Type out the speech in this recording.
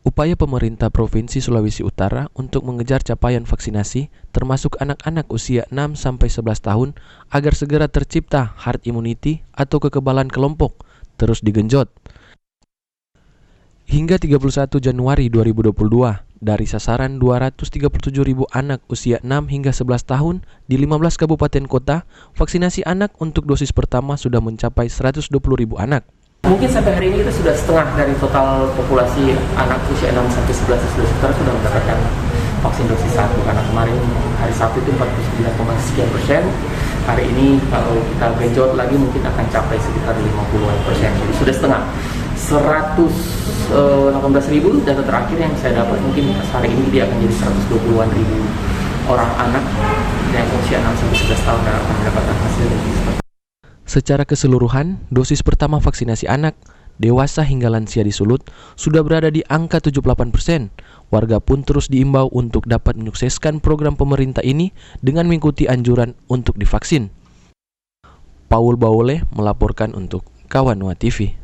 Upaya pemerintah Provinsi Sulawesi Utara untuk mengejar capaian vaksinasi, termasuk anak-anak usia 6-11 tahun, agar segera tercipta herd immunity atau kekebalan kelompok, terus digenjot. Hingga 31 Januari 2022, dari sasaran 237.000 anak usia 6 hingga 11 tahun di 15 kabupaten kota, vaksinasi anak untuk dosis pertama sudah mencapai 120.000 anak. Mungkin sampai hari ini kita sudah setengah dari total populasi anak usia 6-11 di Sulawesi Utara sudah mendapatkan vaksin dosis 1, karena kemarin hari Sabtu itu 49,sekian%. Hari ini kalau kita genjot lagi mungkin akan capai sekitar 50%. Jadi sudah setengah. 118.000 data terakhir yang saya dapat, mungkin hari ini dia akan jadi 120.000 orang anak yang usia 6-11 tahun dan akan mendapatkan hasil dosis. Secara keseluruhan, dosis pertama vaksinasi anak, dewasa hingga lansia di Sulut sudah berada di angka 78%. Warga pun terus diimbau untuk dapat menyukseskan program pemerintah ini dengan mengikuti anjuran untuk divaksin. Paul Baole melaporkan untuk Kawanua TV.